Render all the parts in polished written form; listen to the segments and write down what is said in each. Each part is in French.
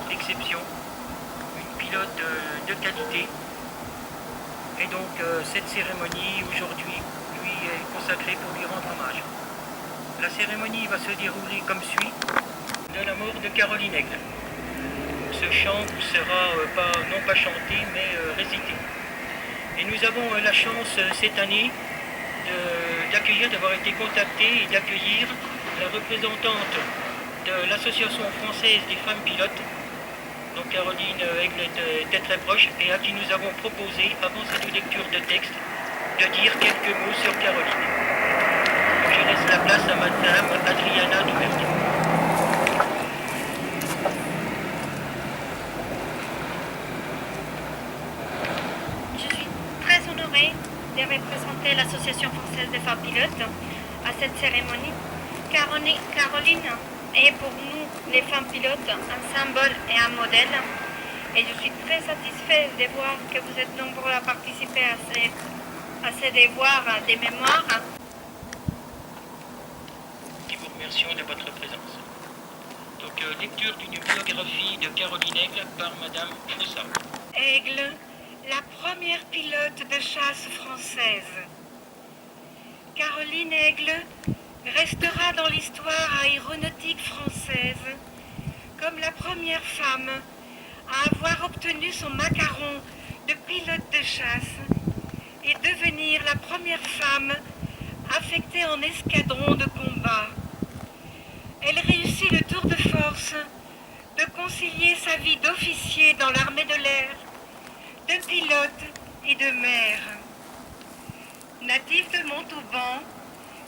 d'exception, une pilote de qualité. Et donc cette cérémonie aujourd'hui lui est consacrée pour lui rendre hommage. La cérémonie va se dérouler comme suit: de la mort de Caroline Aigle. Ce chant sera non pas chanté mais récité. Et nous avons la chance cette année d'avoir été contactés et d'accueillir la représentante de l'Association française des femmes pilotes. Donc Caroline Aigle était très proche et à qui nous avons proposé, avant cette lecture de texte, de dire quelques mots sur Caroline. Donc je laisse la place à Madame Adriana Duberti. Je suis très honorée de représenter l'Association française des femmes pilotes à cette cérémonie. Caroline est pour nous, les femmes pilotes, un symbole et un modèle. Et je suis très satisfaite de voir que vous êtes nombreux à participer à ces devoirs des mémoires. Nous vous remercions de votre présence. Donc lecture d'une biographie de Caroline Aigle par Madame Fossat. Aigle, la première pilote de chasse française. Caroline Aigle restera dans l'histoire aéronautique française comme la première femme à avoir obtenu son macaron de pilote de chasse et devenir la première femme affectée en escadron de combat. Elle réussit le tour de force de concilier sa vie d'officier dans l'armée de l'air, de pilote et de mer. Native de Montauban,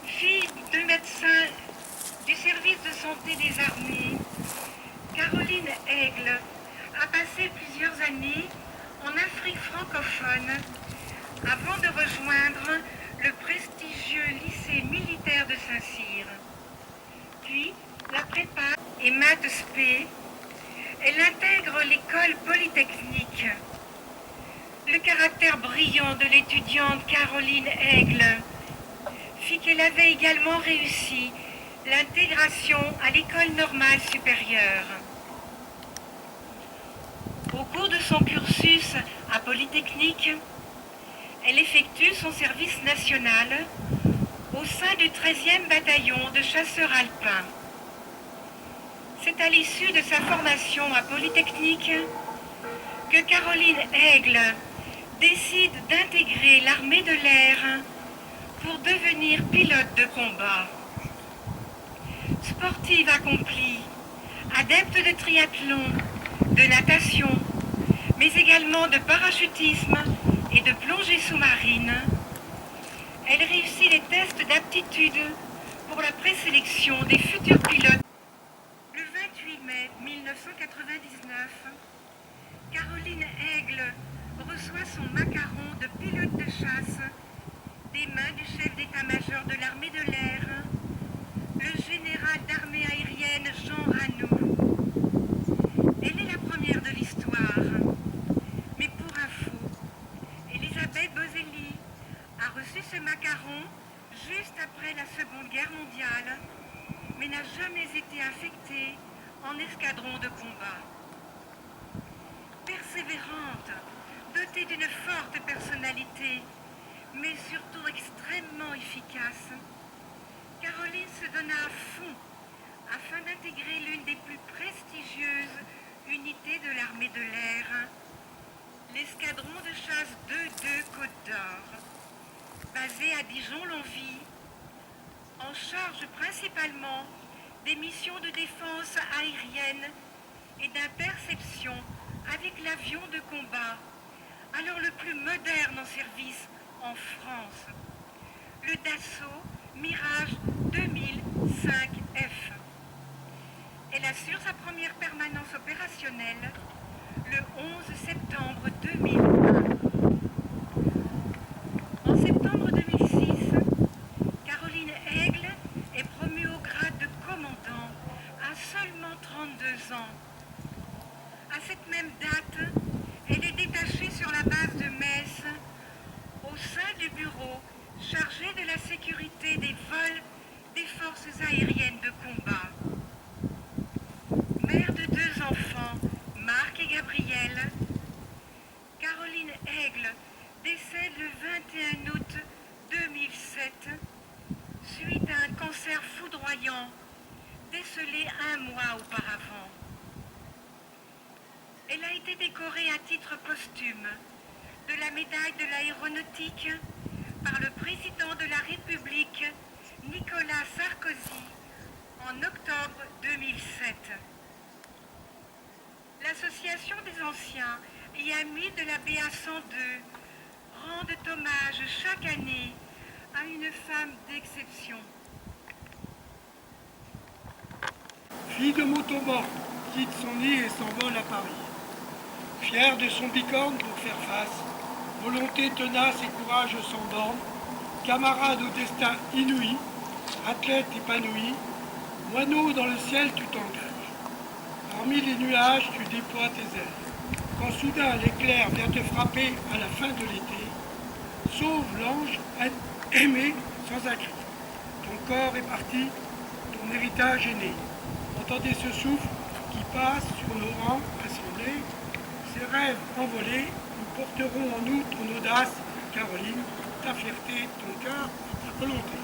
fille de médecin du service de santé des armées, Caroline Aigle a passé plusieurs années en Afrique francophone avant de rejoindre le prestigieux lycée militaire de Saint-Cyr. Puis, la prépa et maths spé, elle intègre l'école polytechnique. Le caractère brillant de l'étudiante Caroline Aigle fit qu'elle avait également réussi l'intégration à l'école normale supérieure. Au cours de son cursus à Polytechnique, elle effectue son service national au sein du 13e bataillon de chasseurs alpins. C'est à l'issue de sa formation à Polytechnique que Caroline Aigle décide d'intégrer l'armée de l'air pour devenir pilote de combat. Sportive accomplie, adepte de triathlon, de natation, mais également de parachutisme et de plongée sous-marine, elle réussit les tests d'aptitude pour la présélection des futurs pilotes. Le 28 mai 1999, Caroline Aigle reçoit son macaron de pilote de chasse des mains du chef d'état-major de l'armée de l'air, le général d'armée aérienne Jean Ranoux. Elle est la première de l'histoire. Mais pour info, Elisabeth Boselli a reçu ce macaron juste après la Seconde Guerre mondiale, mais n'a jamais été affectée en escadron de combat. Persévérante, dotée d'une forte personnalité, mais surtout extrêmement efficace, Caroline se donna à fond afin d'intégrer l'une des plus prestigieuses unités de l'armée de l'air, l'escadron de chasse 2-2 Côte d'Or, basé à Dijon-Longwy, en charge principalement des missions de défense aérienne et d'interception avec l'avion de combat, alors le plus moderne en service en France, le Dassault Mirage 2005F. Elle assure sa première permanence opérationnelle le 11 septembre 2001. En septembre 2006, Caroline Aigle est promue au grade de commandant à seulement 32 ans. À cette même date, elle est détachée sur la base de Metz au sein du bureau chargé de la sécurité des vols des forces aériennes de combat. Mère de 2 enfants, Marc et Gabriel, Caroline Aigle décède le 21 août 2007 suite à un cancer foudroyant décelé 1 mois auparavant. Elle a été décorée à titre posthume de la médaille de l'aéronautique par le président de la République, Nicolas Sarkozy, en octobre 2007. L'Association des anciens et amis de la BA 102 rendent hommage chaque année à une femme d'exception. Fille de motomort, quitte son nid et s'envole à Paris. Fière de son bicorne pour faire face, volonté tenace et courage sans borne, camarade au destin inouï, athlète épanoui, moineau dans le ciel tu t'engages. Parmi les nuages tu déploies tes ailes. Quand soudain l'éclair vient te frapper à la fin de l'été, sauve l'ange aimé sans un cri. Ton corps est parti, ton héritage est né. Entendez ce souffle qui passe sur nos rangs assemblés. Ces rêves envolés, nous porterons en nous ton audace, Caroline, ta fierté, ton cœur, ta volonté.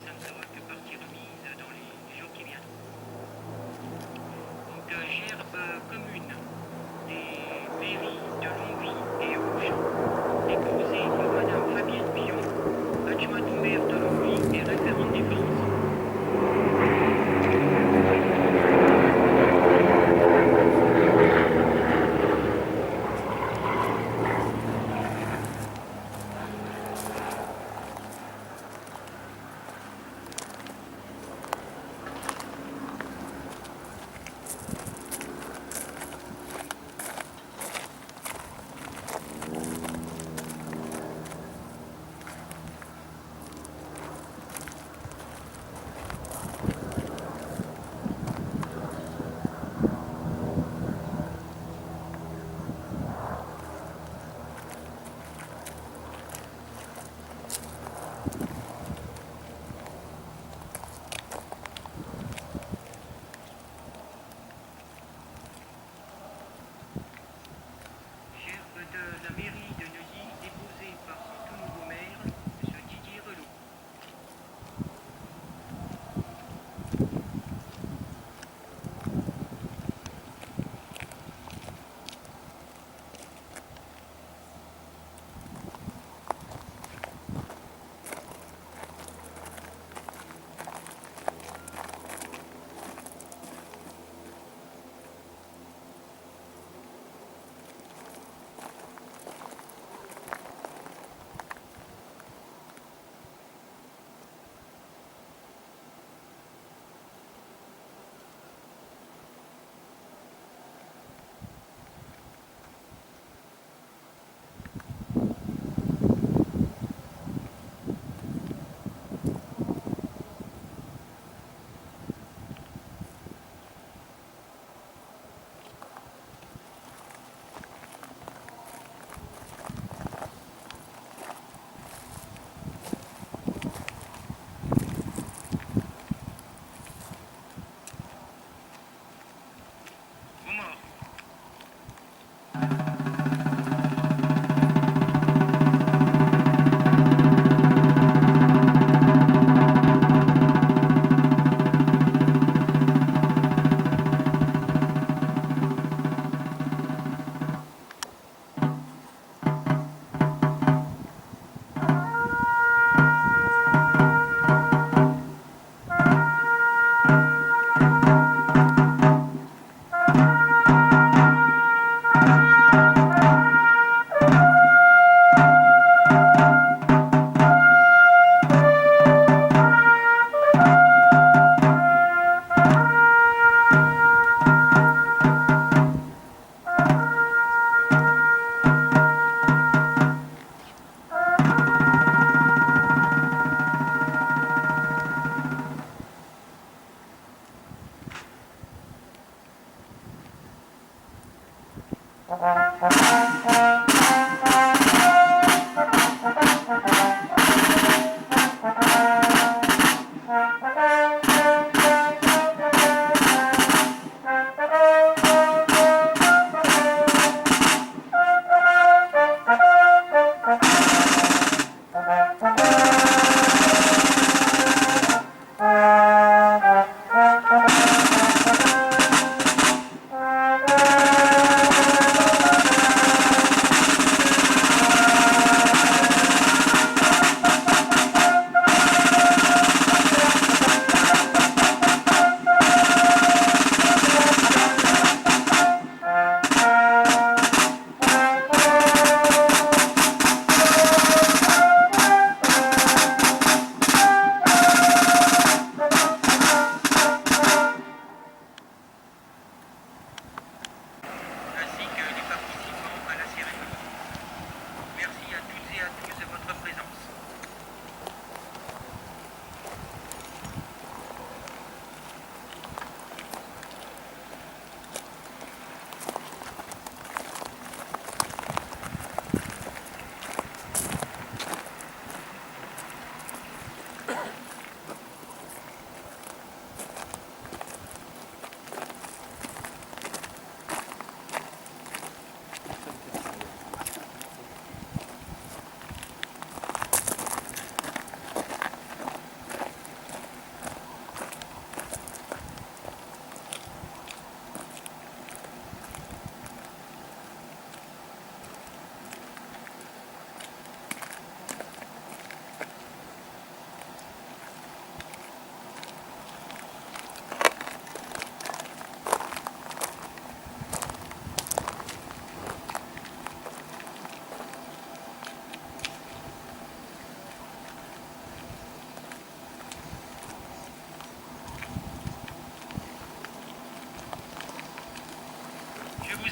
Ça ne sera que partie remise dans les jours qui viennent. Donc, gerbe commune des mairies de Longwy et Auge, déposée par Madame Fabienne Pion, adjointe au maire de Longwy et référente des finances.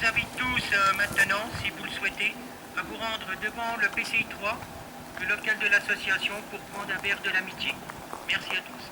vous invite tous maintenant, si vous le souhaitez, à vous rendre devant le PCI 3, le local de l'association, pour prendre un verre de l'amitié. Merci à tous.